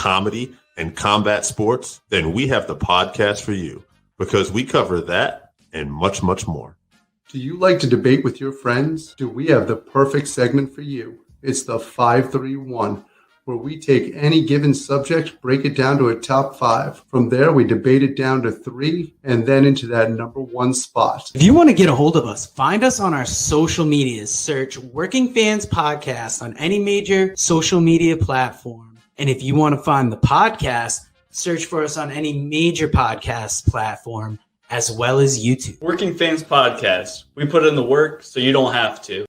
comedy and combat sports, then we have the podcast for you, because we cover that and much, much more. Do you like to debate with your friends? Do we have the perfect segment for you? It's the 531, where we take any given subject, break it down to a top 5. From there, we debate it down to 3, and then into that number 1 spot. If you want to get a hold of us, find us on our social medias. Search Working Fans Podcast on any major social media platform. And if you want to find the podcast, search for us on any major podcast platform, as well as YouTube. Working Fans Podcast. We put in the work so you don't have to.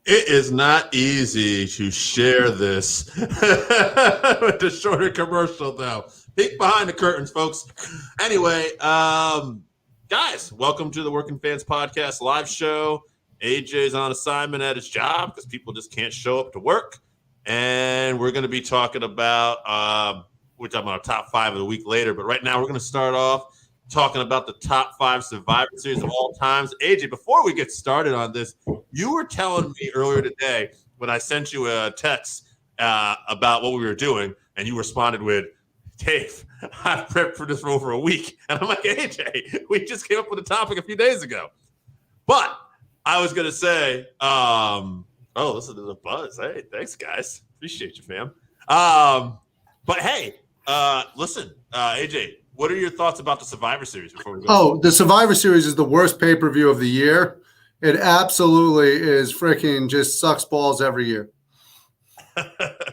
It is not easy to share this with the shorter commercial, though. Peek behind the curtains, folks. Anyway, guys, welcome to the Working Fans Podcast live show. AJ's on assignment at his job because people just can't show up to work. And we're going to be talking about, we're talking about our top 5 of the week later. But right now, we're going to start off talking about the top 5 Survivor Series of all times. AJ, before we get started on this, you were telling me earlier today when I sent you a text about what we were doing, and you responded with, Dave, I've prepped for this for over a week. And I'm like, AJ, we just came up with a topic a few days ago. But I was going to say, listen to the buzz. Hey, thanks, guys. Appreciate you, fam. But hey, listen, AJ, what are your thoughts about the Survivor Series before we go? Oh, the Survivor Series is the worst pay-per-view of the year. It absolutely is freaking just sucks balls every year.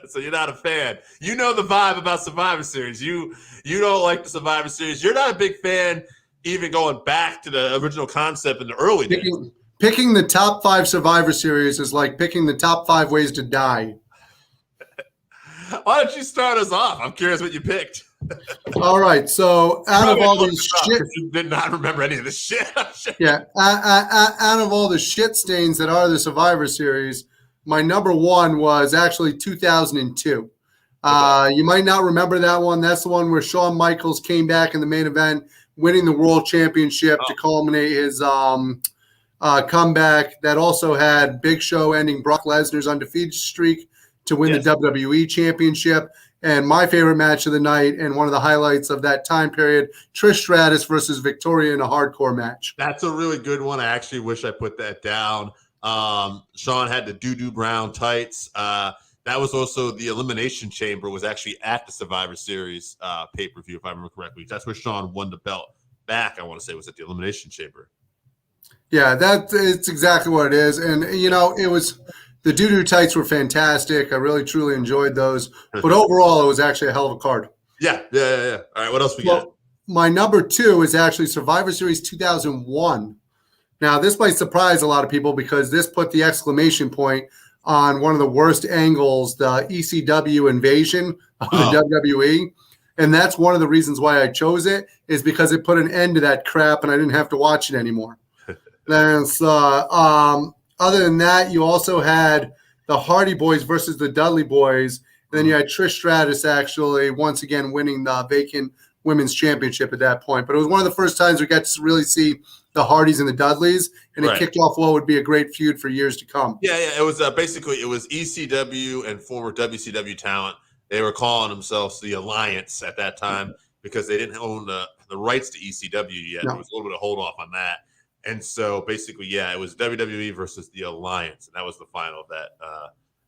So you're not a fan. You know the vibe about Survivor Series. You don't like the Survivor Series. You're not a big fan even going back to the original concept in the early days. Picking the top 5 Survivor Series is like picking the top 5 ways to die. Why don't you start us off? I'm curious what you picked. All right, so out of all this shit, you did not remember any of this shit. Yeah, out of all the shit stains that are the Survivor Series, my number 1 was actually 2002. You might not remember that one. That's the one where Shawn Michaels came back in the main event, winning the World Championship to culminate his comeback. That also had Big Show ending Brock Lesnar's undefeated streak to win the WWE Championship. And my favorite match of the night and one of the highlights of that time period, Trish Stratus versus Victoria in a hardcore match. That's a really good one. I actually wish I put that down. Shawn had the doo-doo brown tights. That was also the Elimination Chamber was actually at the Survivor Series pay-per-view, if I remember correctly. That's where Shawn won the belt back, I want to say, was at the Elimination Chamber. Yeah, it's exactly what it is. And, it was – the doo-doo tights were fantastic. I really, truly enjoyed those. But overall, it was actually a hell of a card. Yeah. All right, what else we got? My number 2 is actually Survivor Series 2001. Now, this might surprise a lot of people because this put the exclamation point on one of the worst angles, the ECW invasion of the WWE. And that's one of the reasons why I chose it, is because it put an end to that crap and I didn't have to watch it anymore. Other than that, you also had the Hardy Boys versus the Dudley Boys. And then you had Trish Stratus actually once again winning the vacant women's championship at that point. But it was one of the first times we got to really see the Hardys and the Dudleys, and it kicked off what would be a great feud for years to come. Yeah. It was basically ECW and former WCW talent. They were calling themselves the Alliance at that time because they didn't own the rights to ECW yet. No. There was a little bit of hold off on that. And so basically, it was WWE versus the Alliance, and that was the final of that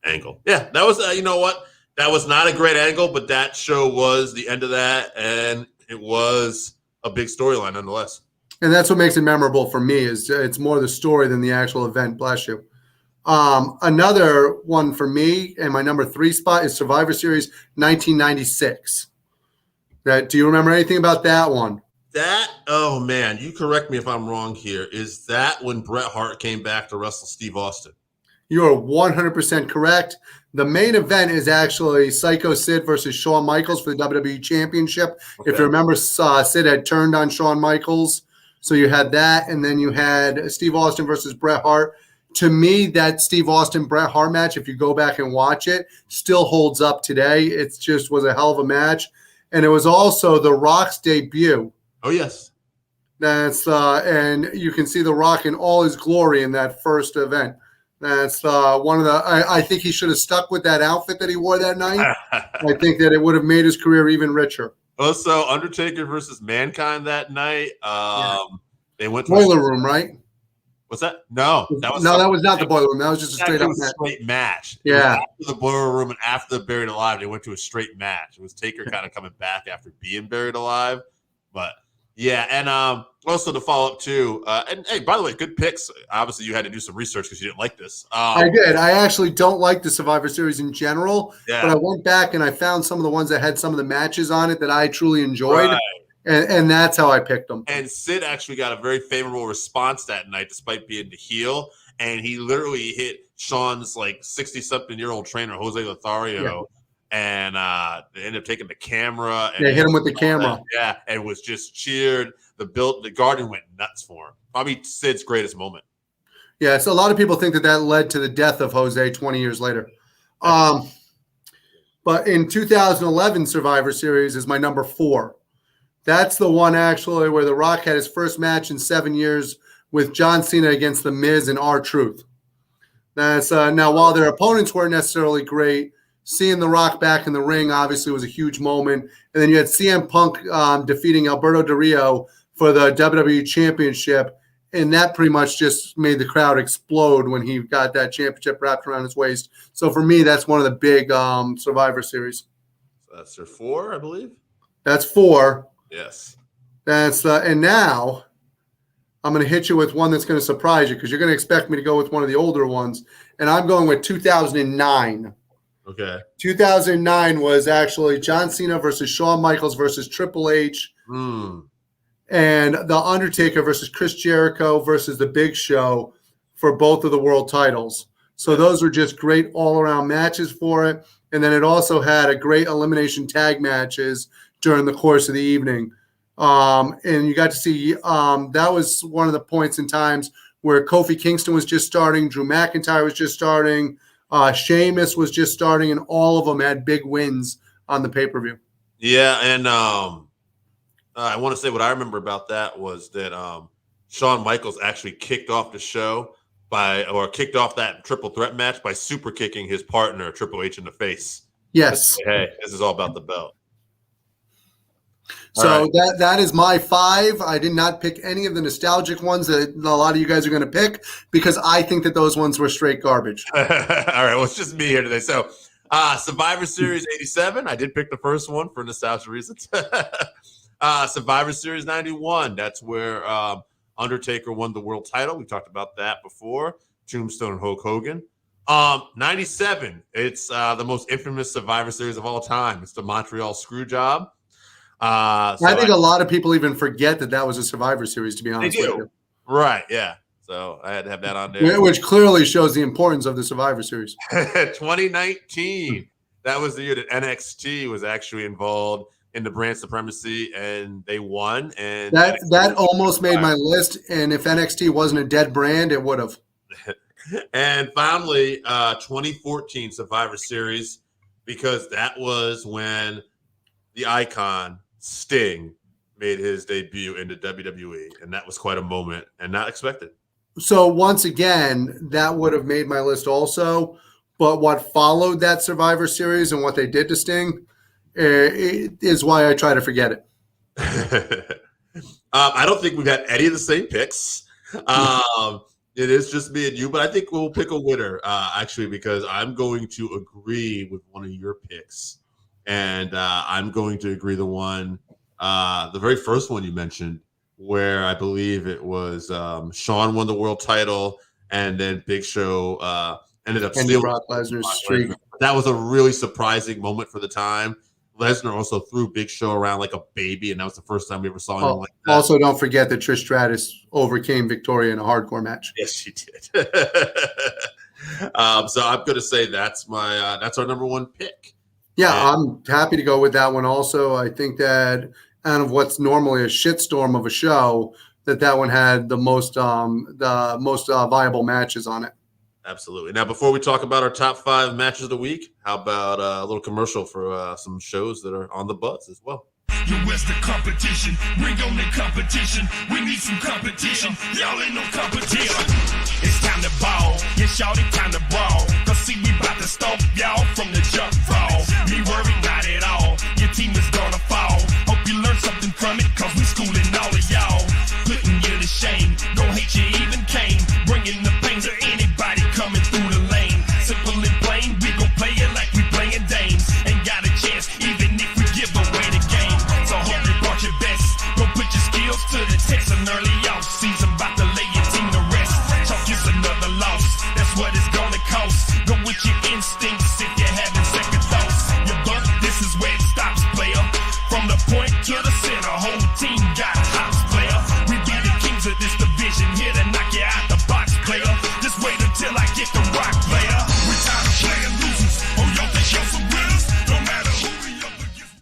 angle. Yeah, that was, you know what? That was not a great angle, but that show was the end of that, and it was a big storyline nonetheless. And that's what makes it memorable for me is it's more the story than the actual event. Bless you. Another one for me and my number 3 spot is Survivor Series 1996. Do you remember anything about that one? Oh man, you correct me if I'm wrong here. Is that when Bret Hart came back to wrestle Steve Austin? You are 100% correct. The main event is actually Psycho Sid versus Shawn Michaels for the WWE Championship. Okay. If you remember, Sid had turned on Shawn Michaels. So you had that, and then you had Steve Austin versus Bret Hart. To me, that Steve Austin-Bret Hart match, if you go back and watch it, still holds up today. It just was a hell of a match. And it was also The Rock's debut. Oh, yes. That's and you can see The Rock in all his glory in that first event. That's one of the. I think he should have stuck with that outfit that he wore that night. I think that it would have made his career even richer. Also, Undertaker versus Mankind that night. They went to Boiler Room, right? What's that? No, that was not the Boiler Room. That was just a straight up match. Yeah, after the Boiler Room and after the Buried Alive, they went to a straight match. It was Taker kind of coming back after being buried alive, but. Yeah, and also to follow up too, and hey, by the way, good picks. Obviously, you had to do some research because you didn't like this. I did. I actually don't like the Survivor Series in general, but I went back and I found some of the ones that had some of the matches on it that I truly enjoyed, and that's how I picked them. And Sid actually got a very favorable response that night, despite being the heel, and he literally hit Sean's like 60-something-year-old trainer, Jose Lothario. Yeah. And they ended up taking the camera. And hit him with the camera. Yeah, and was just cheered. The garden went nuts for him. Probably Sid's greatest moment. Yeah, so a lot of people think that led to the death of Jose 20 years later. But in 2011 Survivor Series is my number 4. That's the one actually where The Rock had his first match in 7 years with John Cena against The Miz and R-Truth. That's now while their opponents weren't necessarily great, seeing The Rock back in the ring obviously was a huge moment. And then you had CM Punk defeating Alberto Del Rio for the WWE Championship. And that pretty much just made the crowd explode when he got that championship wrapped around his waist. So for me, that's one of the big Survivor Series. So that's their 4, I believe? That's 4. Yes. That's and now I'm going to hit you with one that's going to surprise you because you're going to expect me to go with one of the older ones. And I'm going with 2009. Okay. 2009 was actually John Cena versus Shawn Michaels versus Triple H. And The Undertaker versus Chris Jericho versus The Big Show for both of the world titles. So those were just great all-around matches for it. And then it also had a great elimination tag matches during the course of the evening. And you got to see that was one of the points in times where Kofi Kingston was just starting, Drew McIntyre was just starting, Sheamus was just starting, and all of them had big wins on the pay-per-view. Yeah, and I want to say what I remember about that was that Shawn Michaels actually kicked off the show kicked off that triple threat match by super kicking his partner Triple H in the face. Yes. Hey, this is all about the belt. So that is my 5. I did not pick any of the nostalgic ones that a lot of you guys are going to pick because I think that those ones were straight garbage. All right, well, it's just me here today. So Survivor Series 87, I did pick the first one for nostalgia reasons. Survivor Series 91, that's where Undertaker won the world title. We talked about that before. Tombstone and Hulk Hogan. 97, it's the most infamous Survivor Series of all time. It's the Montreal Screwjob. I think a lot of people even forget that was a Survivor Series, to be honest with you. Right, yeah. So I had to have that on there. Which clearly shows the importance of the Survivor Series. 2019, that was the year that NXT was actually involved in the brand supremacy, and they won. And that almost made my list, and if NXT wasn't a dead brand, it would have. And finally, 2014 Survivor Series, because that was when the icon Sting made his debut into WWE, and that was quite a moment and not expected. So once again, that would have made my list also, but what followed that Survivor Series and what they did to Sting is why I try to forget it. I don't think we've had any of the same picks. It is just me and you, but I think we'll pick a winner, actually, because I'm going to agree with one of your picks. And I'm going to agree the very first one you mentioned, where I believe it was Shawn won the world title, and then Big Show ended up stealing Brock Lesnar's streak. That was a really surprising moment for the time. Lesnar also threw Big Show around like a baby, and that was the first time we ever saw him like that. Also, don't forget that Trish Stratus overcame Victoria in a hardcore match. Yes, she did. So I'm going to say that's our number one pick. Yeah, And- I'm happy to go with that one also. I think that out of what's normally a shitstorm of a show, that one had the most viable matches on it. Absolutely. Now, before we talk about our top 5 matches of the week, how about a little commercial for some shows that are on the buzz as well? You where's the competition? Bring on the competition. We need some competition. Y'all ain't no competition. It's time to ball. Yeah, y'all, it's time to brawl. Cause see, we bout to stomp y'all from the jump fall. Me worried not at all. Your team is gonna fall. Hope you learn something from it. Cause we schooling all of y'all. Putting you to shame. Gon' hate you even came. Bringing the pain to anybody coming through the lane. Simple and plain. We gon' play it like we playing dames. Ain't got a chance even if we give away the game. So hope you brought your best. Go put your skills to the test. An early off season, about to lay your team to rest. Chalk is another loss. That's what it's gonna cost. Go with your instincts if you're having second thoughts. Your buck, this is where it stops, player. From the point to the center, whole team got hops, player. We be the kings of this division, here to knock you out the box, player. Just wait until I get the rock, player. We tired of playing losers. Oh, y'all think y'all some winners? No matter who we up against.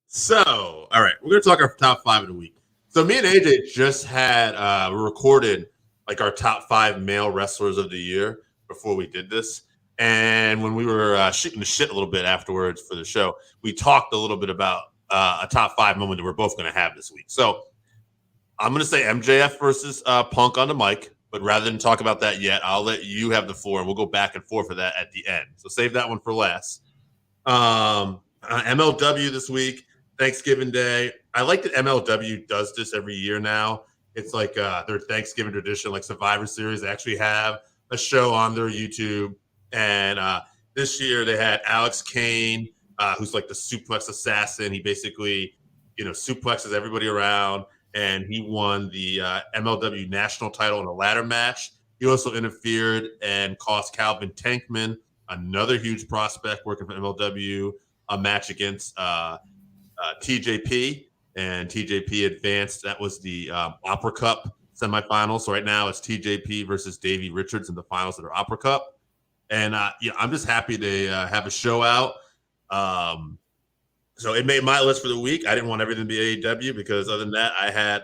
So, all right, we're going to talk our top 5 of the week. So me and AJ just had recorded like our top 5 male wrestlers of the year before we did this. And when we were shooting the shit a little bit afterwards for the show, we talked a little bit about a top 5 moment that we're both going to have this week. So I'm going to say MJF versus Punk on the mic, but rather than talk about that yet, I'll let you have the floor and we'll go back and forth for that at the end. So save that one for last. MLW this week, Thanksgiving Day. I like that MLW does this every year now. It's like their Thanksgiving tradition, like Survivor Series. They actually have a show on their YouTube. And this year they had Alex Kane, who's like the suplex assassin. He basically, suplexes everybody around. And he won the MLW national title in a ladder match. He also interfered and cost Calvin Tankman, another huge prospect working for MLW, a match against TJP. And TJP advanced. That was the Opera Cup semifinals. So right now it's TJP versus Davey Richards in the finals of the Opera Cup. And I'm just happy to have a show out. So it made my list for the week. I didn't want everything to be AEW because other than that, I had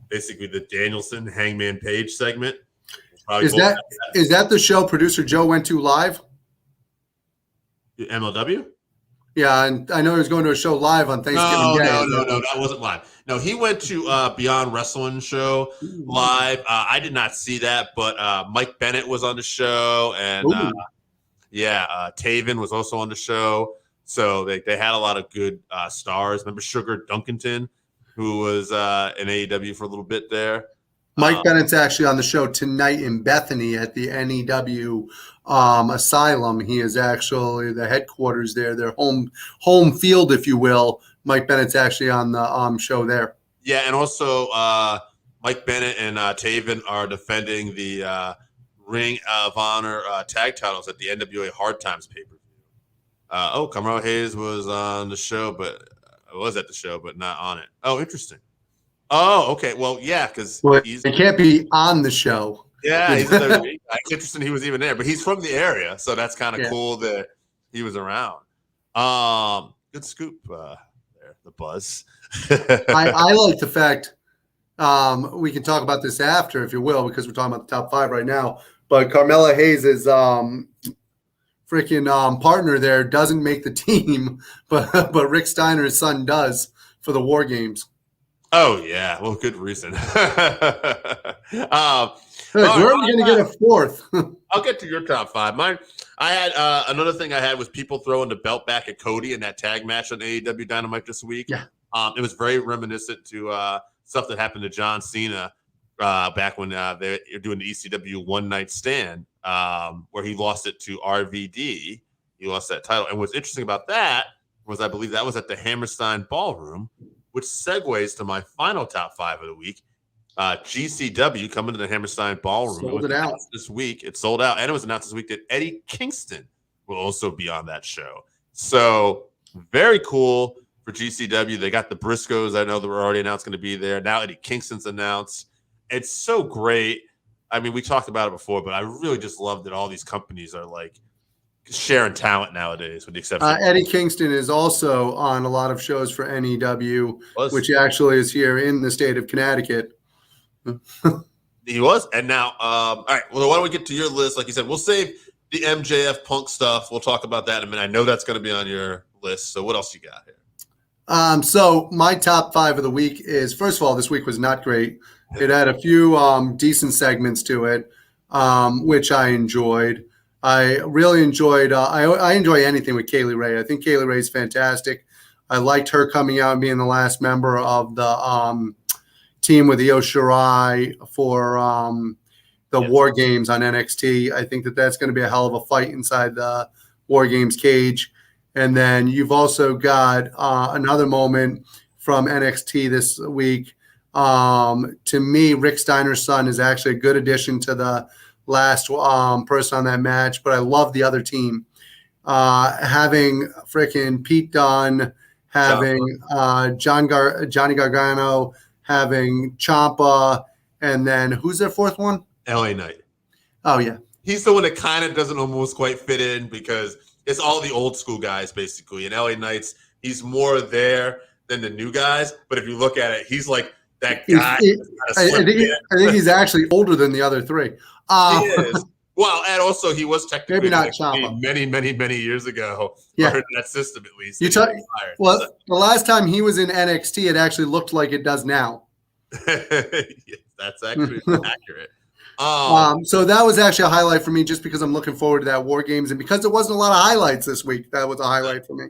basically the Danielson Hangman Page segment. Is that the show producer Joe went to live? MLW? Yeah, and I know he was going to a show live on Thanksgiving Day. No, that wasn't live. No, he went to Beyond Wrestling show live. I did not see that, but Mike Bennett was on the show, and Taven was also on the show. So they had a lot of good stars. Remember Sugar Dunkinton, who was in AEW for a little bit there. Mike Bennett's actually on the show tonight in Bethany at the NEW Asylum. He is actually the headquarters there, their home field, if you will. Mike Bennett's actually on the show there. Yeah, and also Mike Bennett and Taven are defending the Ring of Honor tag titles at the NWA Hard Times pay-per-view. Carmelo Hayes was on the show, but not on it. Oh, interesting. Oh, okay. Well, yeah, because he can't be on the show. Yeah, it's interesting he was even there, but he's from the area, so that's kind of cool that he was around. Good scoop there, the buzz. I like the fact we can talk about this after, if you will, because we're talking about the top 5 right now. But Carmella Hayes' freaking partner there doesn't make the team, but Rick Steiner's son does for the War Games. Oh yeah, well, good reason. Where are we going to get a fourth? I'll get to your top 5. Mine, I had another thing I had was people throwing the belt back at Cody in that tag match on AEW Dynamite this week. Yeah. It was very reminiscent to stuff that happened to John Cena back when they were doing the ECW One Night Stand, where he lost it to RVD. He lost that title. And what's interesting about that was I believe that was at the Hammerstein Ballroom, which segues to my final top 5 of the week. GCW coming to the Hammerstein Ballroom. Sold it out this week. It sold out, and it was announced this week that Eddie Kingston will also be on that show. So very cool for GCW. They got the Briscoes. I know that were already announced going to be there. Now Eddie Kingston's announced. It's so great I mean, we talked about it before, but I really just love that all these companies are like sharing talent nowadays, with the exception of Eddie Kingston is also on a lot of shows for NEW, which actually is here in the state of Connecticut. He was. And now, all right, well, why don't we get to your list? Like you said, we'll save the MJF Punk stuff. We'll talk about that in a minute. I know that's going to be on your list. So what else you got here? So my top 5 of the week is, first of all, this week was not great. It had a few decent segments to it, which I enjoyed. I really enjoyed. I enjoy anything with Kaylee Ray. I think Kaylee Ray is fantastic. I liked her coming out and being the last member of the team with Io Shirai for the War Games on NXT. I think that's going to be a hell of a fight inside the War Games cage. And then you've also got another moment from NXT this week. To me, Rick Steiner's son is actually a good addition to the last person on that match, but I love the other team. Having freaking Pete Dunne, having Johnny Gargano, having Ciampa, and then who's their fourth one? LA Knight. Oh, yeah. He's the one that kind of doesn't almost quite fit in because it's all the old school guys, basically. And LA Knight's, he's more there than the new guys. But if you look at it, he's like that guy. I think he's actually older than the other three. He is. Well, and also he was technically maybe not Ciampa. many years ago. Yeah, in that system at least. Well, the last time he was in NXT, it actually looked like it does now. Yes, that's actually accurate. So that was actually a highlight for me, just because I'm looking forward to that War Games, and because there wasn't a lot of highlights this week. That was a highlight for me.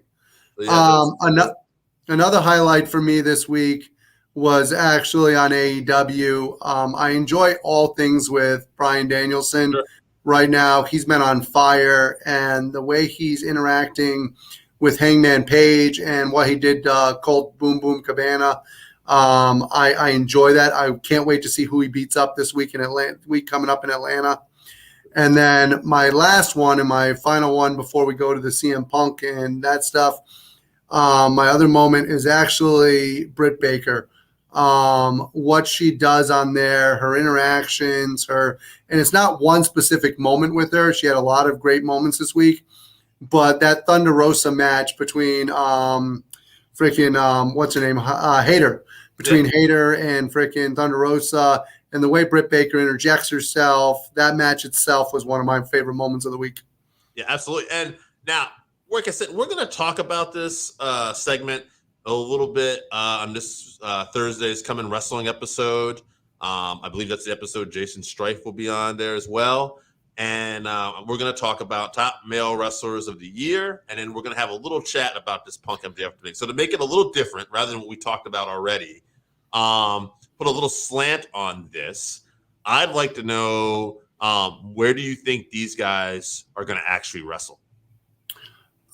Another highlight for me this week was actually on AEW. I enjoy all things with Bryan Danielson. Sure. Right now, he's been on fire, and the way he's interacting with Hangman Page and what he did Colt Boom Boom Cabana, I enjoy that. I can't wait to see who he beats up this week in Atlanta. Week coming up in Atlanta. And then my last one and my final one before we go to the CM Punk and that stuff, my other moment is actually Britt Baker. What she does on there, her interactions, and it's not one specific moment with her. She had a lot of great moments this week, but that Thunder Rosa match between what's her name, Hayter, between Hayter and freaking Thunder Rosa, and the way Britt Baker interjects herself, that match itself was one of my favorite moments of the week. Yeah, absolutely. And now, like I said, we're going to talk about this segment a little bit on this Thursday's Coming Wrestling episode. I believe that's the episode Jason Strife will be on there as well. And we're going to talk about top male wrestlers of the year. And then we're going to have a little chat about this Punk MJF thing. So to make it a little different, rather than what we talked about already, put a little slant on this, I'd like to know, where do you think these guys are going to actually wrestle?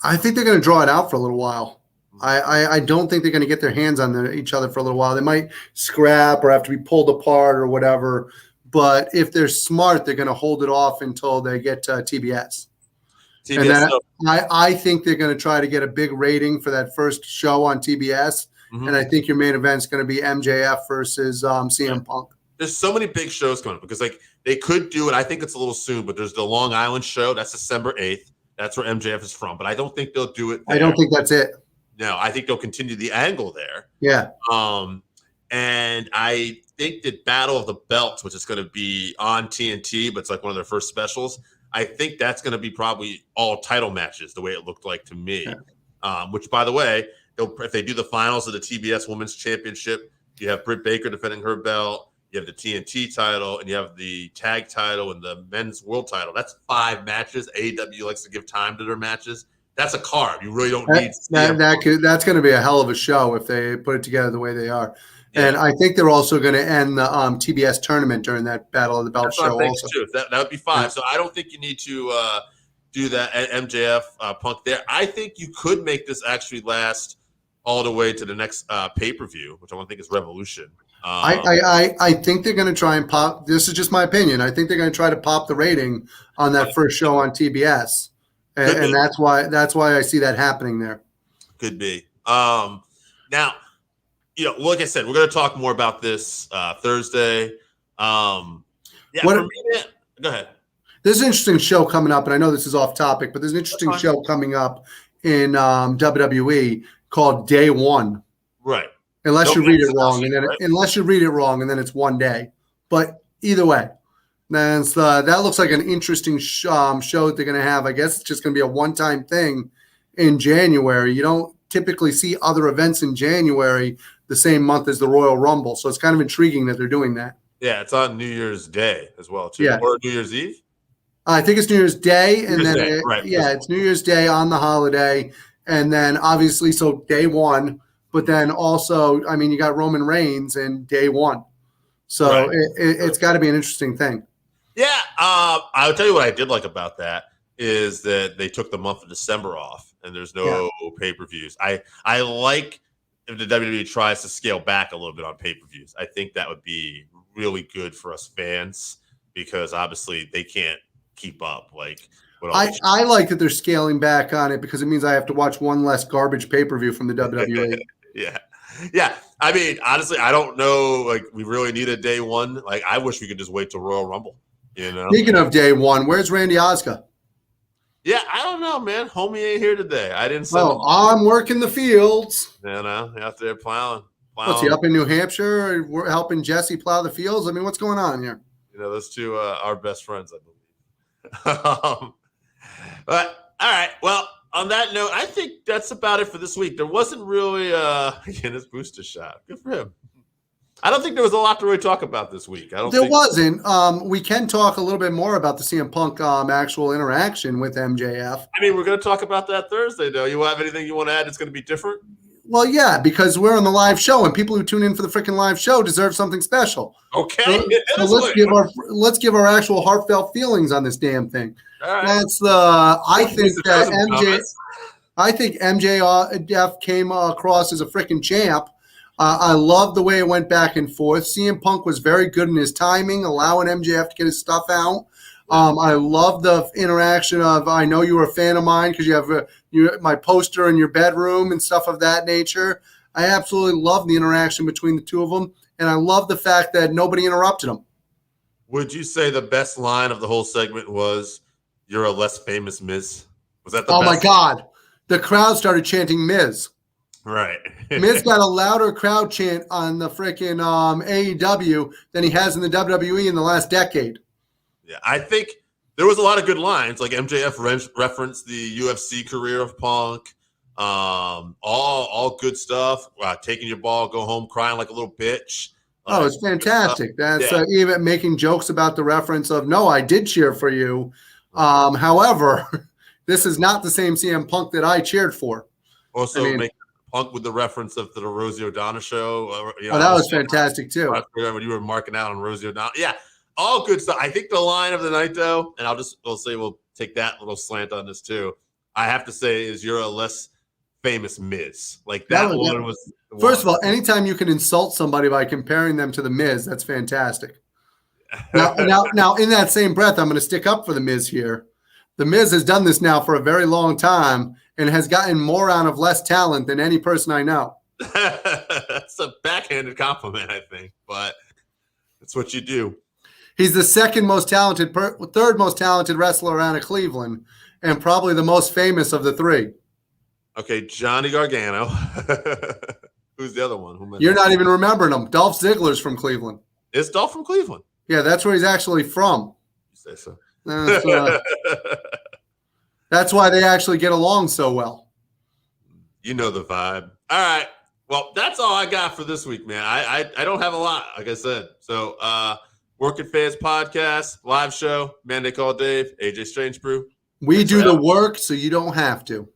I think they're going to draw it out for a little while. I don't think they're going to get their hands on each other for a little while. They might scrap or have to be pulled apart or whatever. But if they're smart, they're going to hold it off until they get to TBS. And then I think they're going to try to get a big rating for that first show on TBS. Mm-hmm. And I think your main event is going to be MJF versus CM Punk. There's so many big shows coming up because they could do it. I think it's a little soon, but there's the Long Island show. That's December 8th. That's where MJF is from. But I don't think they'll do it there. I don't think that's it. No, I think they'll continue the angle there. Yeah. And I think that Battle of the Belts, which is going to be on TNT, but it's like one of their first specials, I think that's going to be probably all title matches, the way it looked like to me. Yeah. Which, by the way, if they do the finals of the TBS Women's Championship, you have Britt Baker defending her belt, you have the TNT title, and you have the tag title and the men's world title. That's 5 matches. AEW likes to give time to their matches. That's a card. You really don't need that's going to be a hell of a show if they put it together the way they are. Yeah. And I think they're also going to end the TBS tournament during that Battle of the Belts show also. Too. That would be 5. Yeah. So I don't think you need to do that at MJF Punk there. I think you could make this actually last all the way to the next pay-per-view, which I don't think is Revolution. I think they're going to try and pop. This is just my opinion. I think they're going to try to pop the rating on that first show on TBS. And that's why I see that happening there. Could be. Now, like I said, we're going to talk more about this Thursday. Yeah, What- for me, man, go ahead. There's an interesting show coming up, and I know this is off topic, but there's an interesting fine. show coming up in WWE called Day One. Right. Unless Nope, you read it that's wrong, not and then right. unless you read it wrong, and then it's one day. But either way, that looks like an interesting show that they're going to have. I guess it's just going to be a one-time thing in January. You don't typically see other events in January the same month as the Royal Rumble, so it's kind of intriguing that they're doing that. Yeah, it's on New Year's Day as well, too. Yeah. Or New Year's Eve. I think it's New Year's Day, and New Year's then Day, right. it's New Year's Day on the holiday, and then obviously so Day One, but then also I mean you got Roman Reigns and Day One, so Right. it's got to be an interesting thing. Yeah, I'll tell you what I did like about that is that they took the month of December off, and there's no pay-per-views. I like if the WWE tries to scale back a little bit on pay-per-views. I think that would be really good for us fans because obviously they can't keep up. Like, with all these- I like that they're scaling back on it because it means I have to watch one less garbage pay-per-view from the WWE. Yeah. I mean, honestly, I don't know. Like, we really need a Day One. Like, I wish we could just wait till Royal Rumble. You know. Speaking of Day One, where's Randy Osgood? Yeah, I don't know, man. Homie ain't here today. I didn't send him. I'm working the fields. You know, out there plowing. What's he up in New Hampshire? We're helping Jesse plow the fields. I mean, what's going on here? You know, those two are best friends, I believe. But all right. Well, on that note, I think that's about it for this week. There wasn't really again his booster shot. Good for him. I don't think there was a lot to really talk about this week. There wasn't. We can talk a little bit more about the CM Punk actual interaction with MJF. I mean, we're going to talk about that Thursday, though. You have anything you want to add that's going to be different? Well, yeah, because we're on the live show, and people who tune in for the freaking live show deserve something special. Okay. So let's give our actual heartfelt feelings on this damn thing. All right. That's I think MJF came across as a freaking champ. I love the way it went back and forth. CM Punk was very good in his timing, allowing MJF to get his stuff out. I love the interaction of, I know you were a fan of mine because you have my poster in your bedroom and stuff of that nature. I absolutely love the interaction between the two of them, and I love the fact that nobody interrupted them. Would you say the best line of the whole segment was, "You're a less famous Miz"? Was that the Oh, best? my God. The crowd started chanting Miz. Right. Miz got a louder crowd chant on the freaking AEW than he has in the WWE in the last decade. Yeah, I think there was a lot of good lines. Like MJF referenced the UFC career of Punk. All good stuff. Taking your ball, go home crying like a little bitch. Oh, it's fantastic. That's Yeah. even making jokes about the reference of, no, I did cheer for you. However, this is not the same CM Punk that I cheered for. Also, make Punk with the reference of the Rosie O'Donnell show. that was fantastic too. When you were marking out on Rosie O'Donnell. Yeah, all good stuff. I think the line of the night, though, and we'll take that little slant on this too. I have to say is you're a less famous Miz. Like that one was. First of all, anytime you can insult somebody by comparing them to the Miz, that's fantastic. Now, in that same breath, I'm going to stick up for the Miz here. The Miz has done this now for a very long time and has gotten more out of less talent than any person I know. That's a backhanded compliment, I think, but it's what you do. He's the third most talented wrestler out of Cleveland, and probably the most famous of the three. Okay, Johnny Gargano. Who's the other one? You're not even remembering him. Dolph Ziggler's from Cleveland. Is Dolph from Cleveland? Yeah, that's where he's actually from. You say so. That's why they actually get along so well. You know the vibe. All right. Well, that's all I got for this week, man. I don't have a lot, like I said. So, Working Fans Podcast, live show, Man They Call Dave, AJ Strangebrew. We do the work so you don't have to.